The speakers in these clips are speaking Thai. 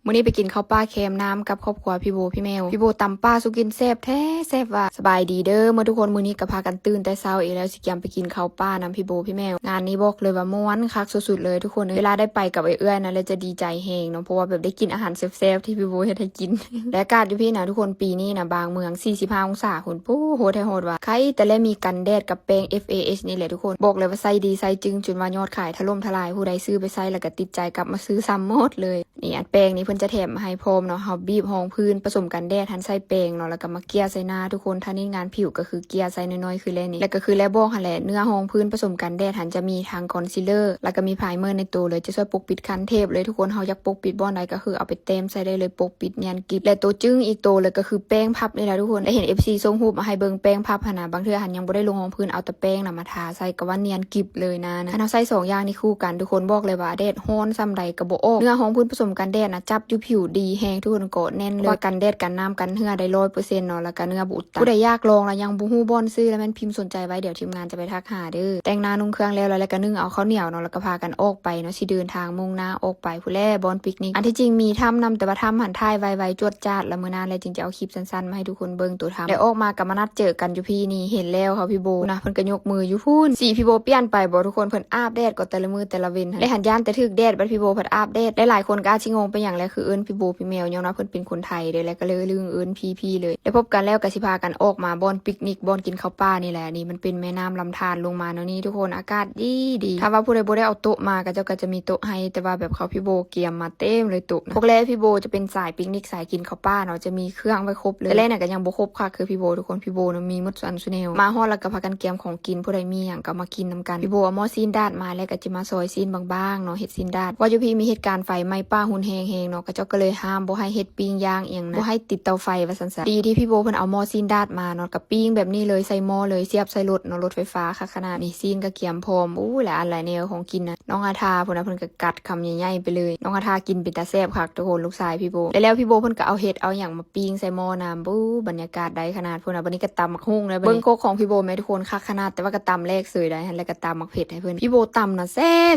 มื้อนี้ไปกินข้าวปลาเค็มน้ำกับครอบครัวพี่โบพี่แมวพี่โบตำปลาสุกินแซ่บแท้แซ่บว่าสบายดีเด้อเมื่อทุกคนมื้อนี้ก็พากันตื่นแต่เช้าอีกแล้วสิเกียมไปกินข้าวปลาน้ำพี่โบพี่แมวงานนี้บอกเลยว่าม่วนคักสุดๆเลยทุกคนเวลาได้ไปกับเอื้อยๆนะเลยจะดีใจแฮงเนาะเพราะว่าแบบได้กินอาหารแซ่บๆที่พี่โบเฮ็ดให้กิน และอากาศอยู่พี่นะทุกคนปีนี้นะบางเมือง45องศาคุณปู้โหดแท้โหดว่าใครแต่และมีกันแดดกับแป้ง FAH นี่แหละทุกคนบอกเลยว่าใส่ดีใส่จึงจนว่ายอดขายถล่มทลายผู้ใดซื้อไปใส่แล้วก็ติดใจกลับมาซื้อซ้ำหมดเลยนี่อันแป้งนี้เพิ่นจะแถมมาให้พร้อมเนาะเฮาบีบรองพื้นผสมกันแดดทันใส่แป้งเนาะแล้วก็มาเกลี่ยใส่หน้าทุกคนถ้านี่งานผิวก็คือเกลี่ยใส่น้อยๆคือแลนี่แล้วก็คือแลบอกหั่นแหละเนื้อรองพื้นผสมกันแดดทันจะมีทางคอนซีลเลอร์แล้วก็มีไพรเมอร์ในตัวเลยจะช่วยปกปิดคันเทปเลยทุกคนเฮาอยากปกปิดบ่อนใดก็คือเอาไปเต็มใส่ได้เลยปกปิดเนียนกิบและตัวจึ้งอีกตัวเลยก็คือแป้งพับนี่แหละทุกคนได้เห็น FC ส่งรูปมาให้เบิ่งแป้งพับหั่นน่ะบางเทื่อหันยังบ่ได้ลงรองพื้นเอาแต่แป้งน่ะมาทาใส่ก็ว่าเนียนกิบเลยนะถ้าเราใส่2อย่างนี้คู่กันทุกคนบอกเลยว่าแดดร้อนซำใดก็บ่ออกเนื้อรองพื้นผสมกันแดดน่ะจับอยู่ผิวดีแฮงทุกคนก็แน่นเลยว่ากันแดดกันน้ำกันเหือได้ 100% เนาะแล้วก็เนื้อบ่อุดตันผู้ใดอยากลองแล้วยังบ่ฮู้บ่อนซื้อแล้วแม่นพิมพ์สนใจไว้เดี๋ยวทีมงานจะไปทักหาเด้อแต่งหน้านุ่งเครื่องแล้วก็นึ่งเอาข้าวเหนียวเนาะแล้วก็พากันออกไปเนาะสิเดินทางมุ่งหน้าออกไปผู้แลบอนปิกนิกอันที่จริงมีทำนำแต่ว่าทำหันท้ายไวๆจวดจ้าดแล้วมื้อหน้าเลยจริงจะเอาคลิปสั้นๆมาให้ทุกคนเบิ่งตัวทำได้ออกมากับมานัดเจอกันอยู่พี่นี่เห็นแล้วค่ะพี่โบนะเพิ่นก็ยกมืออยู่พูนสีพี่โบเปลี่ยนไปบ่ทุกคนเพิ่นอาบแดดก็แต่ละมื้อแต่ละเว้นได้หันย่านแต่ถึกแดดบัดพี่โบเพิ่นอาบแดดได้หลายคนก็อาจสิงงไปหยังแล้วคือเอิ้นพี่โบพี่แมวย้อนว่าเพิ่นเป็นคนไทยเด้แล้วก็เลยลืมเอิ้นพี่เลยได้พบกันแล้วก็สิพากันออกมาบ่อนปิกนิกบ่อนกินข้าวปลานี่แหละนี่มันเป็นแม่น้ำลำธารลงมาเนาะนี่ทุกคนอากาศดีถ้าว่าผู้ใดบ่ได้เอาโต๊ะมาก็เจ้าก็จะมีโต๊ะให้แต่ว่าแบบเขาพี่โบเกียมมาเต็มเลยโต๊ะนะพวกแรกพี่โบจะเป็นสายปิกนิกสายกินข้าวปลาเนาะจะมีเครื่องไว้ครบเลยแต่แรกน่ะก็ยังบ่ครบค่ะคือพี่โบทุกคนพี่โบเนาะมีหมดอันซุแนวมาฮอดแล้วก็พากันเกียมของกินผู้ใดมีหยังก็มากินนำกันพี่โบเอาหม้อซีนดาดมาแล้วก็จะมาซอยซีนบางๆเนาะเฮ็ดซีนดาดว่าอยู่พี่มีเหตุการณ์ไฟไหม้ป้าหุ่นแฮงๆเนาะก็เจ้าก็เลยห้ามบ่ให้เฮ็ดปิ้งย่างอีหยังนะบ่ให้ติดเตาไฟว่าซั่นๆดีที่พี่โบเพิ่นเอาหม้อซีนดาดมาเนาะกับปิ้งแบบนี้เลยใส่หม้อเลยเสียบใส่รถเนาะรถไฟฟ้าค่ะขนาดนี้ซีนก็เกียมพร้อมหลายอันหลายแนวของกินนะน้องอาทาเพิ่นก็กัดคำใหญ่ๆไปเลยน้องอาทากินเป็นตาแซ่บคักทุกคนลูกชายพี่โบแล้วพี่โบเพิ่นก็เอาเห็ดเอาหยังมาปิ้งใส่หม้อน้ำบรรยากาศได้ขนาดพุ่นน่ะบัดนี้ก็ตำมักฮุ่งเลยเบิ่งโคกของพี่โบแม่ทุกคนคักขนาดแต่ว่าก็ตำแรกเสยได้แล้วก็ตำมักเผ็ดให้เพิ่นพี่โบตำน่ะแ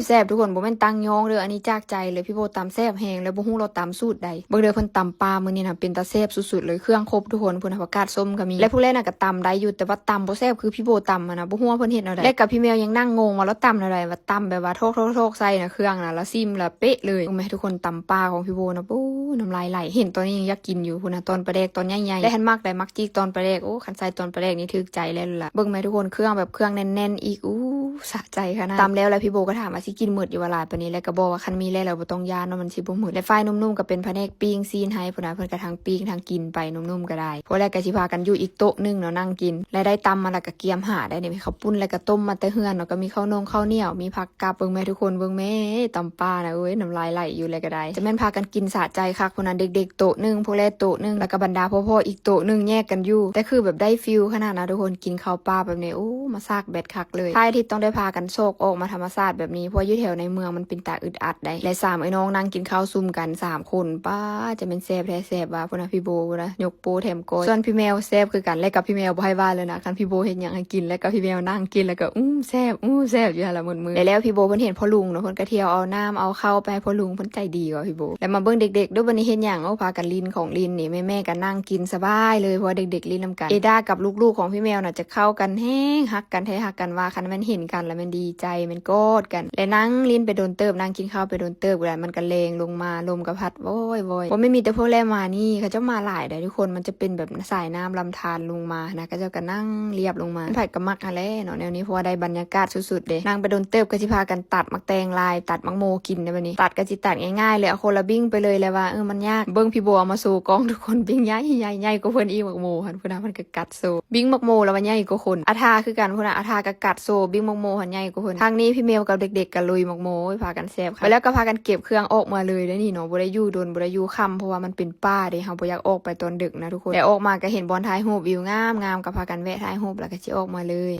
ซ่บทุกคนบ่แม่นตังยองเด้ออันนี้จากใจเลยพี่โบตำแซ่บแฮงแล้วบ่ฮู้เราตำสูตรใดเบิ่งเด้อเพิ่นตำปลามื้อนี้น่ะเป็นตาแซ่บสุดๆเลยเครื่องครบทุกคนพุ่นน่ะผักกาดส้มก็มีและผู้แรกน่ะก็ตำได้อยู่แต่ว่าตำบ่แซ่บคือพี่โบตำนะบ่ฮู้ว่าเพิ่นเฮ็ดแนวใดและกับพี่แมวยังนั่งงงว่าแล้วตำแนวใดว่าตำแบบว่าโทกใส่น่ะเครื่องน่ะแล้วซิมแล้วเป๊ะเลยรู้มั้ยทุกคนตำปลาของพี่โบนะปู้น้ำลายไหลเห็นตอนนี้ยังอยากกินอยู่พุ่นน่ะตอนปลาแดกตอนใหญ่ๆได้หันมักได้มักจิกตอนปลาแดกโอ้คันใส่ตอนปลาแดกนี่ถึกใจแล้วล่ะเบิ่งมั้ยทุกคนเครื่องแบบเครื่องแน่นๆอีกสะใจขนาดตำแล้วพี่โบก็ถามว่าสิกินหมดอยู่ว่าหลายปานนี้แล้วก็บอกว่าคันมีแล้วบ่ต้องย่านเนาะมันสิบ่หมดและฝ่ายนุ่มๆก็เป็นแผนกปิ้งซีนให้พุ่นน่ะเพิ่นก็ทั้งปิ้งทั้งกินไปนุ่มๆก็ได้พอแล้วก็สิพากันอยู่อีกโต๊ะนึงเนาะนั่งกินและได้ตำมาแล้วก็เกียมหาได้นี่มีข้าวปุ้นแล้วก็ต้มมาแต่เฮือนเนาะก็มีข้าวเหนียวมีผักกาดเบิ่งแม่ทุกคนเบิ่งแม่ตำปลานะเอ้ยน้ำลายไหลอยู่เลยก็ได้จะแม่นพากันกินสะใจคักพุ่นน่ะเด็กๆโต๊ะนึงพวกแลโต๊ะนึงแล้วก็บรรดาพ่อๆอีกโต๊ะนึงแยกกันอยู่แต่คือแบบได้ฟิลขนาดนะทุกคนกินข้าวปลาแบบนี้มาซากแบดคักเลยท้ายอาทิตย์ต้องได้พากันโชคออกมาธรรมชาติแบบนี้เพราะอยู่แถวในเมืองมันเป็นตาอึดอัดได้และ3ไอ้น้องนั่งกินข้าวซุ่มกัน3คนป้าจะเป็นแซ่บแท้แซ่บว่าพุ่นน่ะพี่โบนะยกโปแถมโกยส่วนพี่แมวแซ่บคือกันและกับพี่แมวบ่ให้ว่าเลยนะคันพี่โบเฮ็ดหยังให้กินแล้วก็พี่แมวนั่งกินแล้วก็แซ่บแซ่บอยู่หั่นล่ะมื้อแล้วพี่โบเพิ่นเห็นพ่อลุงเนาะเพิ่นก็เที่ยวเอาน้ำเอาข้าวไปให้พ่อลุงเพิ่นใจดีกว่าพี่โบแล้วมาเบิ่งเด็กๆด้วยบัดนี้เฮ็ดหยังพากันลินของลินนี่แม่ๆก็นั่งกินสบายเลยเพราะเด็กๆลินนำกันเอด้ากับลูกๆของพี่แมวน่ะจะเข้ากันแฮงฮักกันแท้ฮักกันว่าคันมันเห็นกันแล้วมันดีใจมันกอดกันและนั่งลินไปโดนเติบนั่งกินข้าวไปโดนเติบแล้วมันก็เลงลงมาลมก็พัดโวยบ่ไม่มีแต่พวกแลมานี่เขาจะมาหลายได้ทุกคนมันจะเป็นแบบสายน้ำลำธารลงมานะก็จะก็นั่งเรียบลงมาผัดกับมักอะไรเนาะแนวนี้เพราะว่าได้บรรยากาศสุดๆเด้นั่งไปโดนเติบก็สิพากันตัดมักแตงลายตัดมักโมกินได้บัดนี้ตัดก็สิตัดง่ายๆเลยเอาคนละบิ้งไปเลยแหละว่ามันยากเบิ่งพี่โบเอามาสู่กองทุกคนบิ้งใหญ่กว่าเพิ่นอีกมักโมหั่นพุ่นน่ะมันก็กัดโซบิ้งมักโมแล้วมันใหญ่กว่าคนอาทาคือกันพุ่นน่ะอาทาก็กัดโซบิ้งมักโมหั่นใหญ่กว่าเพิ่นทางนี้พี่เมลกับเด็กๆก็ลุยมักโมพากันแซ่บค่ะไปแล้วก็พากันเก็บเครื่องออกมาเลยได้นี่เนาะบ่ได้อยู่โดนบ่ได้อยู่ค่ำเพราะว่ามันเป็นป่าเด้เฮาบ่อยากออกไปตอนดึกนะทุกคนแต่ออกมาก็เห็นบอลถ่ายรูปวิวงามก็พากันแวะถ่ายรูปแล้วก็สิออกมาเลย